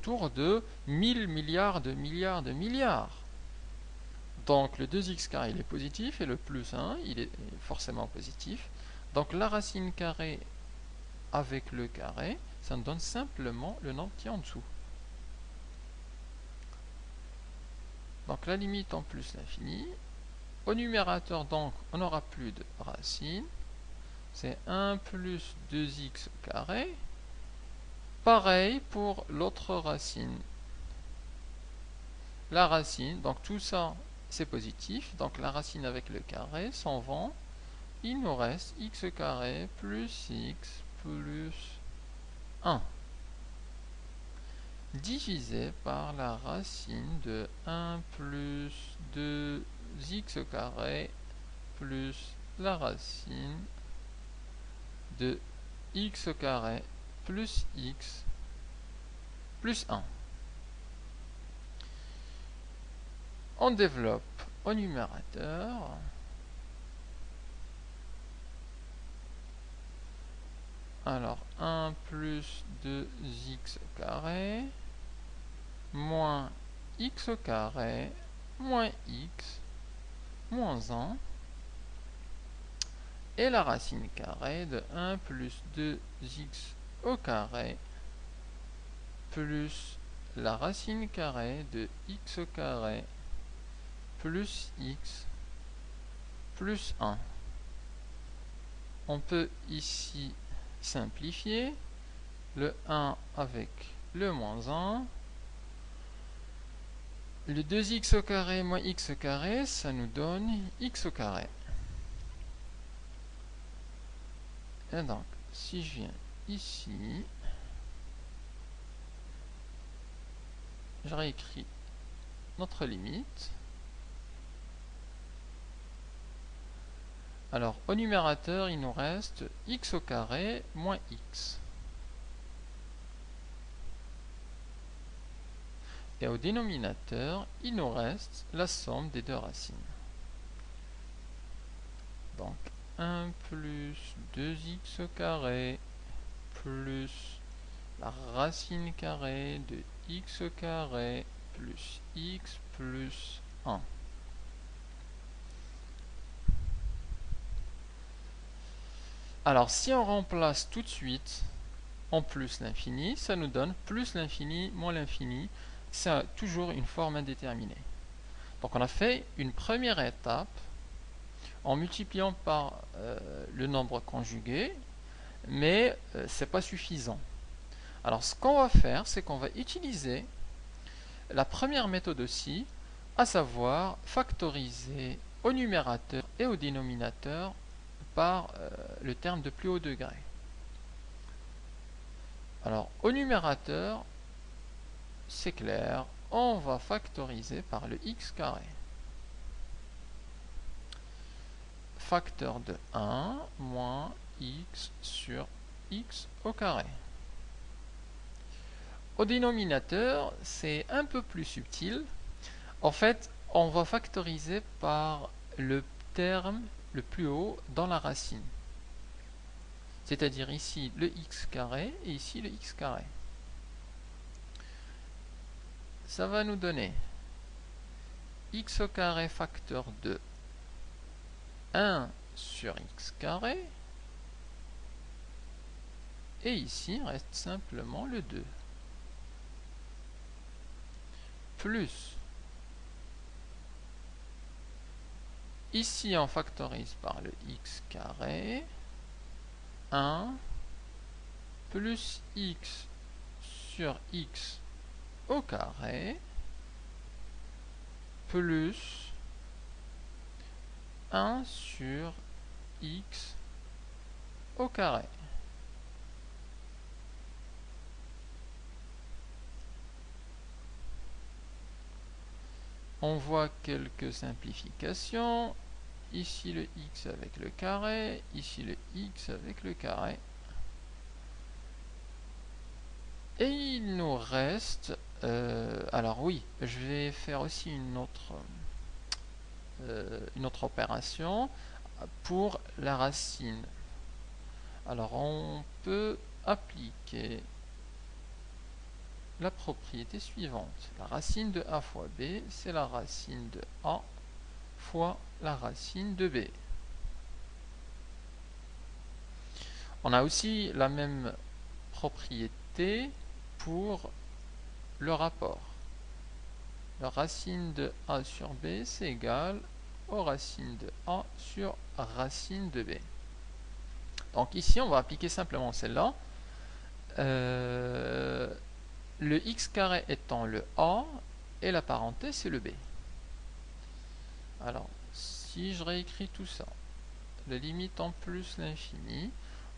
autour de 1000 milliards de milliards de milliards. Donc le 2x carré il est positif et le plus 1 il est forcément positif. Donc la racine carrée avec le carré, ça nous donne simplement le nombre qui est en dessous. Donc la limite en plus l'infini. Au numérateur donc on n'aura plus de racine. C'est 1 plus 2x carré. Pareil pour l'autre racine. La racine, donc tout ça c'est positif, donc la racine avec le carré s'en vont. Il nous reste x carré plus x plus 1 divisé par la racine de 1 plus 2x carré plus la racine de x carré plus x plus 1. On développe au numérateur. Alors 1 plus 2x carré moins x carré moins x moins 1 et la racine carrée de 1 plus 2x au carré plus la racine carrée de x carré plus x plus 1. On peut ici simplifier le 1 avec le moins 1. Le 2x au carré moins x au carré, ça nous donne x au carré. Et donc, si je viens ici, je réécris notre limite. Alors, au numérateur, il nous reste x au carré moins x. Et au dénominateur, il nous reste la somme des deux racines. Donc, 1 plus 2x au carré plus la racine carrée de x au carré plus x plus 1. Alors, si on remplace tout de suite en plus l'infini, ça nous donne plus l'infini moins l'infini. C'est toujours une forme indéterminée. Donc, on a fait une première étape en multipliant par le nombre conjugué, mais ce n'est pas suffisant. Alors, ce qu'on va faire, c'est qu'on va utiliser la première méthode aussi, à savoir factoriser au numérateur et au dénominateur par le terme de plus haut degré. Alors, au numérateur, c'est clair, on va factoriser par le x carré. Facteur de 1 moins x sur x au carré. Au dénominateur, c'est un peu plus subtil. En fait, on va factoriser par le terme le plus haut dans la racine. C'est-à-dire ici le x carré et ici le x carré. Ça va nous donner x au carré facteur de 1 sur x carré. Et ici, il reste simplement le 2. Plus. Ici, on factorise par le x carré. 1 plus x sur x au carré plus 1 sur x au carré. On voit quelques simplifications. Ici le x avec le carré, ici le x avec le carré. Et il nous reste... alors oui, je vais faire aussi une autre opération pour la racine. Alors on peut appliquer la propriété suivante. La racine de a fois b, c'est la racine de a fois la racine de b. On a aussi la même propriété pour le rapport. La racine de a sur b, c'est égal aux racines de a sur racine de b. Donc ici, on va appliquer simplement celle-là. Le x carré étant le a, et la parenthèse, c'est le b. Alors, si je réécris tout ça, la limite en plus l'infini,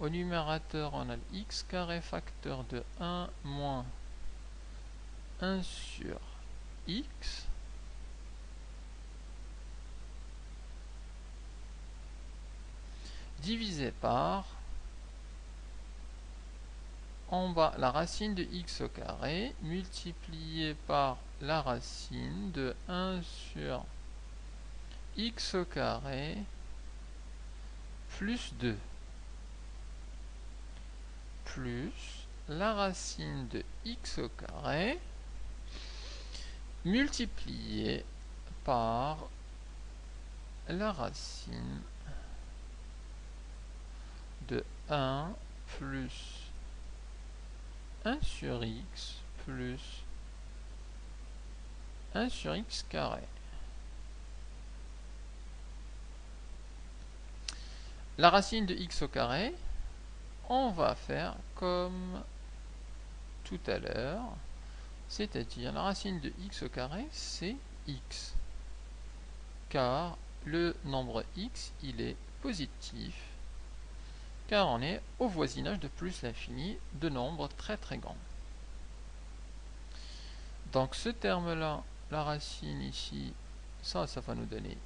au numérateur, on a le x carré facteur de 1 moins 1 sur x, divisé par, en bas, la racine de x au carré, multiplié par la racine de 1 sur x au carré, plus 2, plus la racine de x au carré, multiplié par la racine de 1 plus 1 sur x plus 1 sur x carré. La racine de x au carré, on va faire comme tout à l'heure, c'est-à-dire la racine de x au carré, c'est x, car le nombre x, il est positif, car on est au voisinage de plus l'infini de nombres très très grands. Donc ce terme-là, la racine ici, ça va nous donner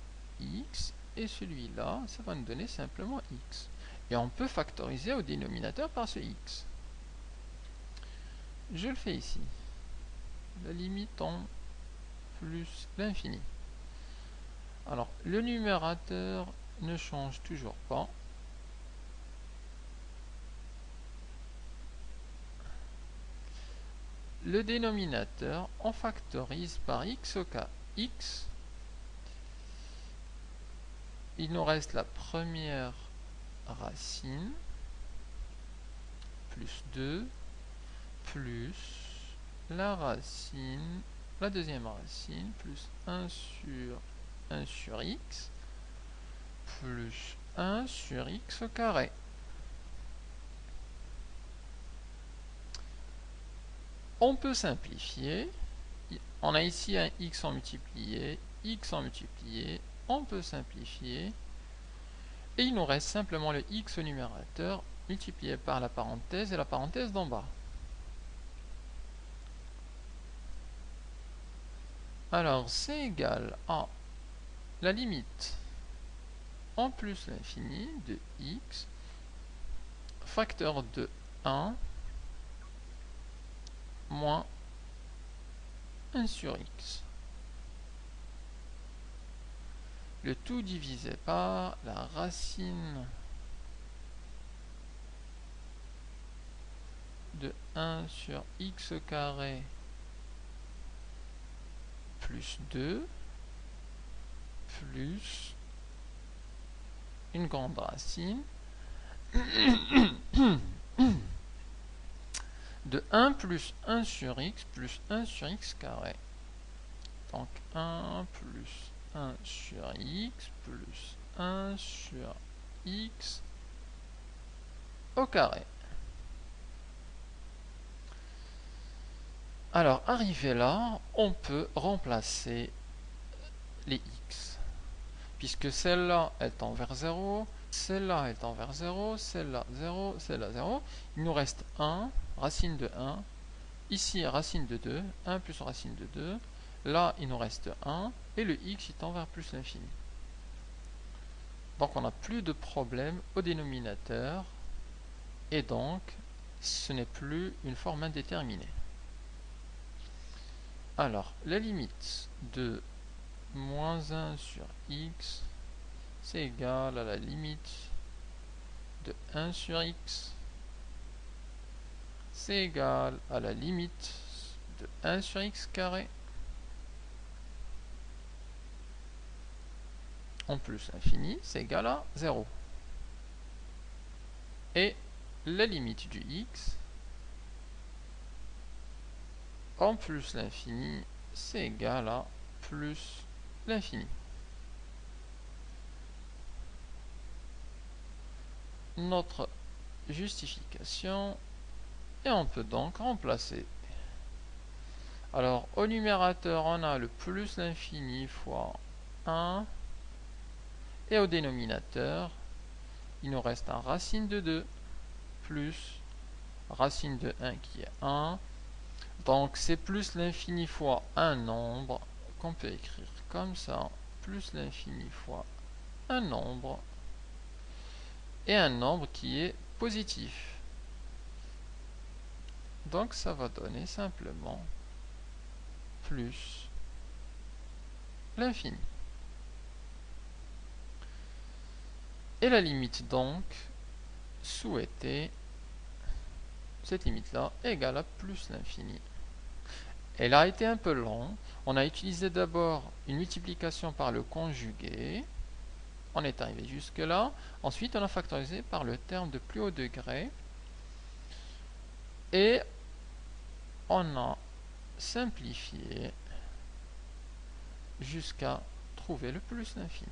x, et celui-là, ça va nous donner simplement x. Et on peut factoriser au dénominateur par ce x. Je le fais ici. La limite en plus l'infini. Alors, le numérateur ne change toujours pas. Le dénominateur, on factorise par x au k. X, il nous reste la première racine, plus 2, plus la racine, la deuxième racine, plus 1 sur x, plus 1 sur x au carré. On peut simplifier. On a ici un x en multiplié, on peut simplifier. Et il nous reste simplement le x au numérateur multiplié par la parenthèse et la parenthèse d'en bas. Alors, c'est égal à la limite en plus l'infini de x facteur de 1 moins 1 sur x. Le tout divisé par la racine de 1 sur x carré plus 2 plus une grande racine de 1 plus 1 sur x plus 1 sur x carré. Donc 1 plus 1 sur x plus 1 sur x au carré. Alors, arrivé là, on peut remplacer les x. Puisque celle-là est envers 0, celle-là est envers 0, celle-là 0, celle-là 0. Il nous reste 1, racine de 1. Ici, racine de 2, 1 plus racine de 2. Là, il nous reste 1, et le x est envers plus l'infini. Donc, on n'a plus de problème au dénominateur, et donc, ce n'est plus une forme indéterminée. Alors, la limite de moins 1 sur x, c'est égal à la limite de 1 sur x, c'est égal à la limite de 1 sur x carré en plus l'infini, c'est égal à 0. Et la limite du x en plus l'infini, c'est égal à plus l'infini. Notre justification, et on peut donc remplacer. Alors au numérateur on a le plus l'infini fois 1, et au dénominateur il nous reste un racine de 2 plus racine de 1 qui est 1. Donc c'est plus l'infini fois un nombre qu'on peut écrire comme ça, plus l'infini fois un nombre, et un nombre qui est positif. Donc ça va donner simplement plus l'infini. Et la limite donc souhaitée, cette limite-là, est égale à plus l'infini. Elle a été un peu longue. On a utilisé d'abord une multiplication par le conjugué. On est arrivé jusque là. Ensuite, on a factorisé par le terme de plus haut degré. Et on a simplifié jusqu'à trouver le plus l'infini.